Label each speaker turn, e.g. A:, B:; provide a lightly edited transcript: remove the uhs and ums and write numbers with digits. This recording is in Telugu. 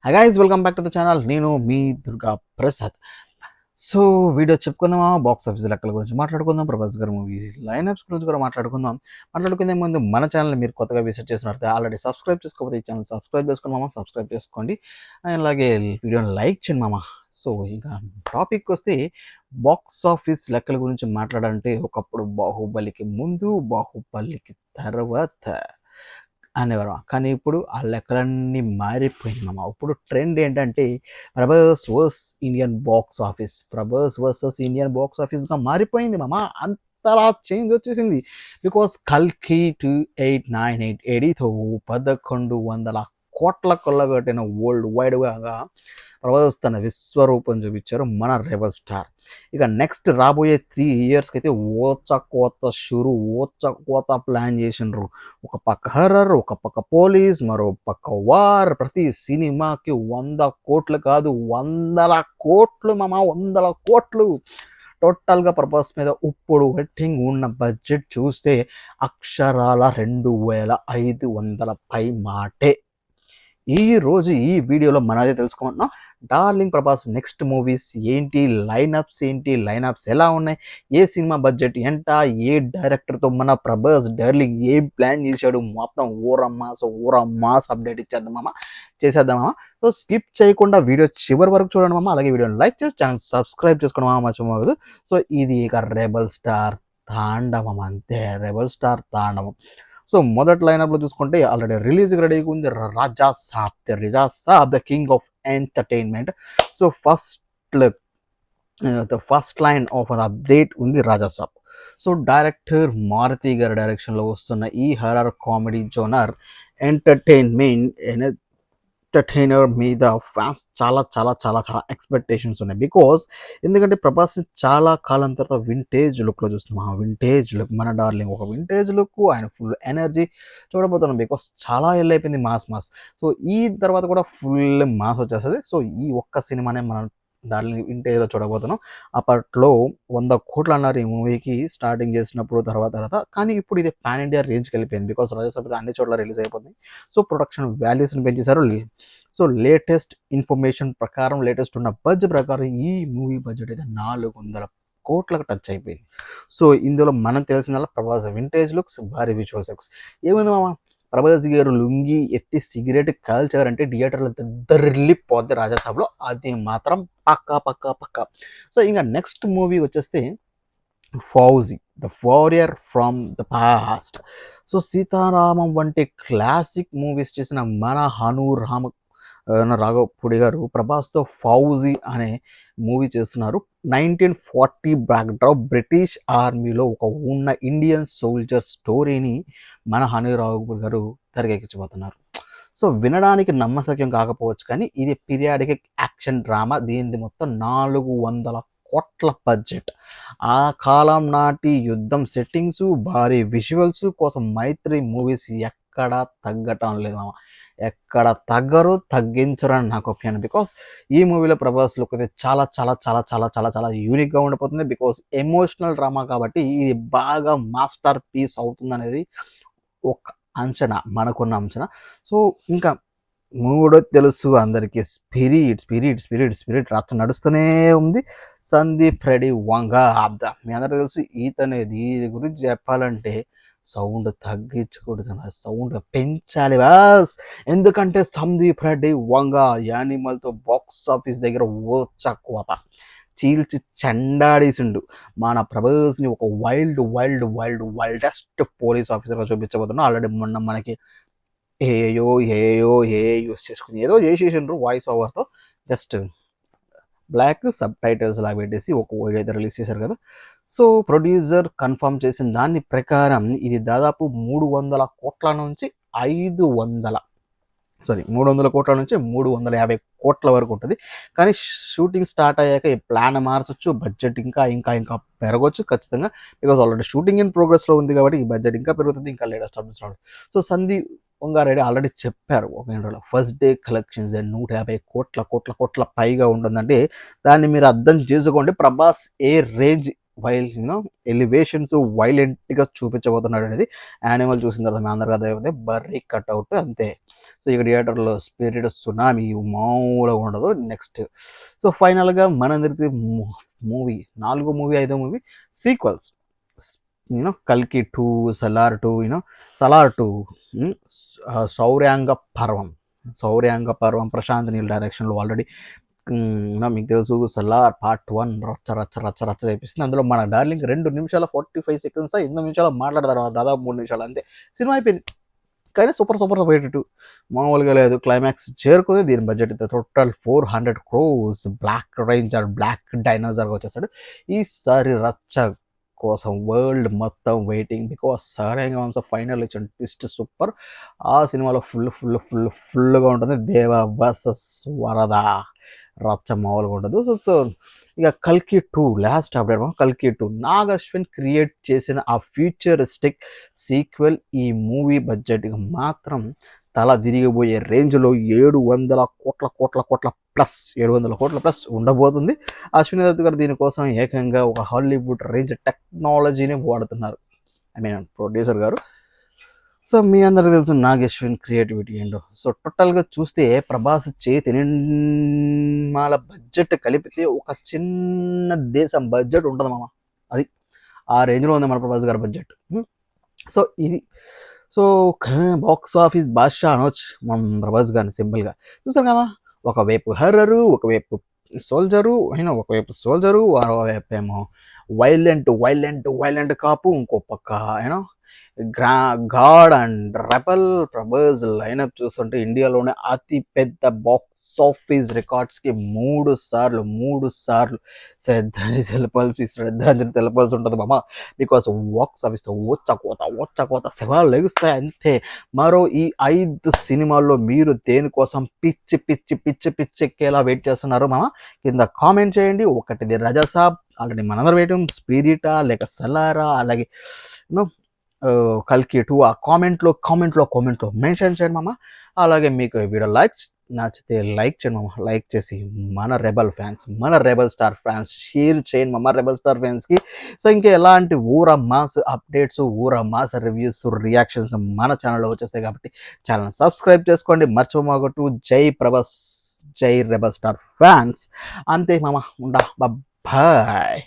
A: High guys, welcome back to the channel. నేను మీ దుర్గా ప్రసాద్. సో వీడియో చెప్పుకుందామా, బాక్స్ ఆఫీస్ లెక్కల గురించి మాట్లాడుకుందాం, ప్రభాస్ గారి మూవీ లైనప్స్ గురించి కూడా మాట్లాడుకునే ముందు మన ఛానల్ మీరు కొత్తగా విజిట్ చేసినట్లయితే ఆల్రెడీ సబ్స్క్రైబ్ చేసుకోకపోతే ఈ ఛానల్ సబ్స్క్రైబ్ చేసుకోండి మామ, సబ్స్క్రైబ్ చేసుకోండి. అలాగే వీడియోని లైక్ చేయండి మామ. సో ఇంకా టాపిక్ వస్తే బాక్స్ ఆఫీస్ లెక్కల గురించి మాట్లాడాలంటే ఒకప్పుడు బాహుబలికి ముందు, బాహుబలికి తర్వాత అనేవారు. కానీ ఇప్పుడు ఆ లెక్కలన్నీ మారిపోయింది మామ. ఇప్పుడు ట్రెండ్ ఏంటంటే ప్రభాస్ వర్సెస్ ఇండియన్ బాక్స్ ఆఫీస్గా మారిపోయింది మామ. అంతలా చేంజ్ వచ్చేసింది. బికాస్ కల్కి 2898 ఎడితో 1100 కోట్ల కొల్లగొట్టిన వరల్డ్ వైడ్గా ప్రభాస్ తన విశ్వరూపం చూపించారు మన రెబల్ స్టార్. ఇక నెక్స్ట్ రాబోయే 3 yearsకి అయితే ఓచ కోత ప్లాన్ చేసిండ్రు. ఒక పక్క హర్రర్, ఒక పక్క పోలీస్, మరో పక్క వార్. ప్రతి సినిమాకి 100 కోట్లు కాదు, 100 కోట్లు మామ, 100 కోట్లు. టోటల్గా ప్రభాస్ మీద ఇప్పుడు వెట్టింగ్ ఉన్న బడ్జెట్ చూస్తే అక్షరాల 2500 పై మాటే. ఈ రోజు ఈ వీడియోలో మనదే తెలుసుకుంటున్నాం. డార్లింగ్ ప్రభాస్ నెక్స్ట్ మూవీస్ ఏంటి, లైనప్స్ ఎలా ఉన్నాయి, ఏ సినిమా బడ్జెట్ ఎంత, ఏ డైరెక్టర్తో మన ప్రభాస్ డార్లింగ్ ఏం ప్లాన్ చేశాడు, మొత్తం ఊర మాస్ అప్డేట్ చేసేద్దామా. సో స్కిప్ చేయకుండా వీడియో చివరి వరకు చూడండి మామ. అలాగే వీడియోని లైక్ చేసి ఛానల్ సబ్స్క్రైబ్ చేసుకోండి మామ, మర్చిపోవద్దు. సో ఇది ఇక రెబల్ స్టార్ తాండవం, అంతే, రెబల్ స్టార్ తాండవం. సో మొదటి లైనప్లో చూసుకుంటే ఆల్రెడీ రిలీజ్కి రెడీగా ఉంది Raja Saab, the king of entertainment. So the first line of an update ఉంది రాజా సాబ్. సో డైరెక్టర్ మారుతి గారి డైరెక్షన్లో వస్తున్న ఈ హర్రర్ కామెడీ జోనర్ ఎంటర్టైనర్ మీద ఫ్యాన్స్ చాలా ఎక్స్పెక్టేషన్స్ ఉన్నాయి. బికాస్ ఎందుకంటే ప్రభాస్ చాలా కాలం తర్వాత వింటేజ్ లుక్లో చూస్తున్నాం. ఆ వింటేజ్ లుక్ మన డార్లింగ్, ఒక వింటేజ్ లుక్, ఆయన ఫుల్ ఎనర్జీ చూడబోతున్నాం. బికాస్ చాలా ఏళ్ళు అయిపోయింది మాస్. సో ఈ తర్వాత కూడా ఫుల్ మాస్ వచ్చేస్తుంది. సో ఈ ఒక్క సినిమానే మనం డార్లింగ్ వింటేజ్లో చూడబోతున్నాం. అప్పట్లో 100 కోట్లు అన్నారు ఈ మూవీకి స్టార్టింగ్ చేసినప్పుడు, తర్వాత కానీ ఇప్పుడు ఇది పాన్ ఇండియా రేంజ్కి వెళ్ళిపోయింది. బికాస్ రాజాసాబ్ అన్ని చోట్ల రిలీజ్ అయిపోతుంది. సో ప్రొడక్షన్ వాల్యూస్ని పెంచేశారు. సో లేటెస్ట్ ఇన్ఫర్మేషన్ ప్రకారం, లేటెస్ట్ ఉన్న బడ్జెట్ ప్రకారం ఈ మూవీ బడ్జెట్ అయితే 400 కోట్లకు టచ్ అయిపోయింది. సో ఇందులో మనం తెలిసిందల్లా ప్రభాస్ వింటేజ్ లుక్స్, భారీ విజువల్స్. ఏముంది మామ, ప్రభాస్ గారు లుంగి ఎత్తి సిగరెట్ కాల్చారంటే థియేటర్లో దద్దరిల్లిపోద్ది రాజాసాబ్లో, అది మాత్రం పక్కా. సో ఇంకా నెక్స్ట్ మూవీ వచ్చేస్తే Fauji, the warrior from the past. So Sitaramam వంటి క్లాసిక్ మూవీస్ చేసిన మన రాఘవపూడి గారు ప్రభాస్తో ఫౌజీ అనే మూవీ చేస్తున్నారు. 1940 బ్యాక్డ్రాప్ బ్రిటిష్ ఆర్మీలో ఉన్న ఇండియన్ సోల్జర్ స్టోరీని మన రాఘవపూడి గారు తెరకెక్కించబోతున్నారు. సో వినడానికి నమ్మశక్యం కాకపోవచ్చు, కానీ ఇది పీరియాడిక్ యాక్షన్ డ్రామా. దీనిది మొత్తం 400 కోట్ల బడ్జెట్. ఆ కాలం నాటి యుద్ధం సెట్టింగ్స్, భారీ విజువల్స్ కోసం మైత్రి మూవీస్ ఎక్కడా తగ్గటం లేదు మామ. ఎక్కడ తగ్గించరని నాకు ఒపీనియన్. బికాస్ ఈ మూవీలో ప్రభాస్ లుక్ అయితే చాలా యూనిక్గా ఉండిపోతుంది. బికాస్ ఎమోషనల్ డ్రామా కాబట్టి ఇది బాగా మాస్టర్ పీస్ అవుతుంది అనేది ఒక అంచనా, మనకున్న అంచనా. సో ఇంకా మూడో తెలుసు అందరికీ, స్పిరిట్ రచ్చ నడుస్తూనే ఉంది. సందీప్ రెడ్డి వంగ మీ అందరికీ తెలుసు. ఈతనేది దీని గురించి చెప్పాలంటే సౌండ్ తగ్గించకూడదు, సౌండ్ పెంచాలి బాస్. ఎందుకంటే సందీప్ రెడ్డి వంగ యానిమల్తో బాక్స్ ఆఫీస్ దగ్గర ఓచక్కువ చీల్చి చెండాడేసిండు. మన ప్రభాస్ని ఒక వైల్డెస్ట్ పోలీస్ ఆఫీసర్గా చూపించబోతున్నాం. ఆల్రెడీ మొన్న మనకి ఏయో యూస్ చేసుకుని ఏదో చేసేసిండ్రు వాయిస్ ఓవర్తో, జస్ట్ బ్లాక్ సబ్ టైటిల్స్ లాగా పెట్టేసి ఒక వీడియో అయితే రిలీజ్ చేశారు కదా. సో ప్రొడ్యూసర్ కన్ఫర్మ్ చేసిన దాని ప్రకారం ఇది దాదాపు 300 కోట్ల నుంచి 350 కోట్ల వరకు ఉంటుంది. కానీ షూటింగ్ స్టార్ట్ అయ్యాక ఈ ప్లాన్ మార్చొచ్చు, బడ్జెట్ ఇంకా పెరగవచ్చు ఖచ్చితంగా. బికాజ్ ఆల్రెడీ షూటింగ్ ఇన్ ప్రోగ్రెస్లో ఉంది కాబట్టి ఈ బడ్జెట్ ఇంకా పెరుగుతుంది, ఇంకా లేటెస్ట్ అప్డేట్స్ రావడం. సో సందీప్ వంగారెడ్డి ఆల్రెడీ చెప్పారు ఒక ఇంటర్వ్యూలో, ఫస్ట్ డే కలెక్షన్స్ 150 కోట్ల పైగా ఉంటుందంటే దాన్ని మీరు అర్థం చేసుకోండి ప్రభాస్ ఏ రేంజ్ ఎలివేషన్స్ వైలెంట్గా చూపించబోతున్నాడు అనేది యానిమల్ చూసిన తర్వాత మీ అందరికీ అదే బర్రీ కట్అవుట్ అంతే. సో ఇక థియేటర్లో స్పిరిట్ సునామీ మామూలుగా ఉండదు. నెక్స్ట్ సో ఫైనల్గా మనందరికి మూవీ 5వ మూవీ 5వ మూవీ సీక్వెల్స్ కల్కి 2, సలార్ 2, సలార్ 2, శౌర్యాంగ పర్వం ప్రశాంత్ నీల్ డైరెక్షన్లో ఆల్రెడీ మీకు తెలుసు. సలార్ పార్ట్ 1 రచ్చ రచ్చ రచ్చ రచ్చ చేపిస్తుంది. అందులో మన డార్లింగ్ 2 నిమిషాల 45 సెకండ్స్ 8 నిమిషాలు మాట్లాడతారు, దాదాపు 3 నిమిషాలు అంతే సినిమా అయిపోయింది. కానీ సూపర్ పోయేటట్టు మామూలుగా లేదు. క్లైమాక్స్ చేరుకుంది. దీని budget total 400 crores. Black ranger black డైనోసార్గా వచ్చేసాడు. ఈసారి రచ్చ కోసం వరల్డ్ మొత్తం వెయిటింగ్, బికాస్ సరేంగా వంశ ఫైనల్ ఇచ్చిన ట్విస్ట్ సూపర్. ఆ సినిమాలో ఫుల్గా ఉంటుంది. దేవ వర్సెస్ వరద రచ్చ మామూలుగా ఉండదు. సో ఇక కల్కి 2 లాస్ట్ అప్డేట్. కల్కి 2 నాగ్ అశ్విన్ క్రియేట్ చేసిన ఆ ఫ్యూచరిస్టిక్ సీక్వెల్ ఈ మూవీ బడ్జెట్ మాత్రం తల తిరిగిపోయే రేంజ్లో 700 కోట్ల ప్లస్ ఉండబోతుంది. అశ్విని దత్ గారు దీనికోసం ఏకంగా ఒక హాలీవుడ్ రేంజ్ టెక్నాలజీని వాడుతున్నారు, ప్రొడ్యూసర్ గారు. సో మీ అందరికీ తెలుసు నాగేశ్వన్ క్రియేటివిటీ ఏంటో. సో టోటల్గా చూస్తే ప్రభాస్ చేతి నిమాల బడ్జెట్ కలిపితే ఒక చిన్న దేశం బడ్జెట్ ఉంటుంది మామ. అది ఆ రేంజ్లో ఉంది మన ప్రభాస్ గారి బడ్జెట్. సో ఇది బాక్స్ ఆఫీస్ బాద్షా అనొచ్చు మన ప్రభాస్ గారిని సింపుల్గా. చూసారు కదా, ఒకవైపు హర్రరు, ఒకవైపు సోల్జరు, మరోవైపు ఏమో వైలెంట్ కాపు, ఇంకో పక్క God and rebel. Prabhas lineup చూస్తుంటే ఇండియాలోనే అతి పెద్ద బాక్స్ ఆఫీస్ రికార్డ్స్కి 3 సార్లు శ్రద్ధాంజలి తెలపాల్సి ఉంటుంది మామ. బికాస్ బాక్స్ ఆఫీస్తో ఓచకోత శవాలు లెగుస్తాయి అంతే. మరో ఈ 5 సినిమాల్లో మీరు దేనికోసం పిచ్చెక్కేలా వెయిట్ చేస్తున్నారు మామ? కింద కామెంట్ చేయండి. ఒకటిది రజసాబ్, ఆల్రెడీ మనందరం వెయిటింగ్, స్పిరిటా లేక సలారా, అలాగే కల్కి 2 ఆ కామెంట్లో మెన్షన్ చేయండి మామ. అలాగే మీకు వీడియో నచ్చితే లైక్ చేయండి మామ. లైక్ చేసి మన రెబల్ స్టార్ ఫ్యాన్స్ షేర్ చేయండి మామ రెబల్ స్టార్ ఫ్యాన్స్కి. సో ఇంకా ఎలాంటి mass updates, mass reviews, reactions మన ఛానల్లో వచ్చేస్తాయి కాబట్టి ఛానల్ సబ్స్క్రైబ్ చేసుకోండి మర్చిపోమాగొట్టు. జై ప్రభాస్, జై రెబల్ స్టార్ ఫ్యాన్స్. అంతే మామ, బాయ్.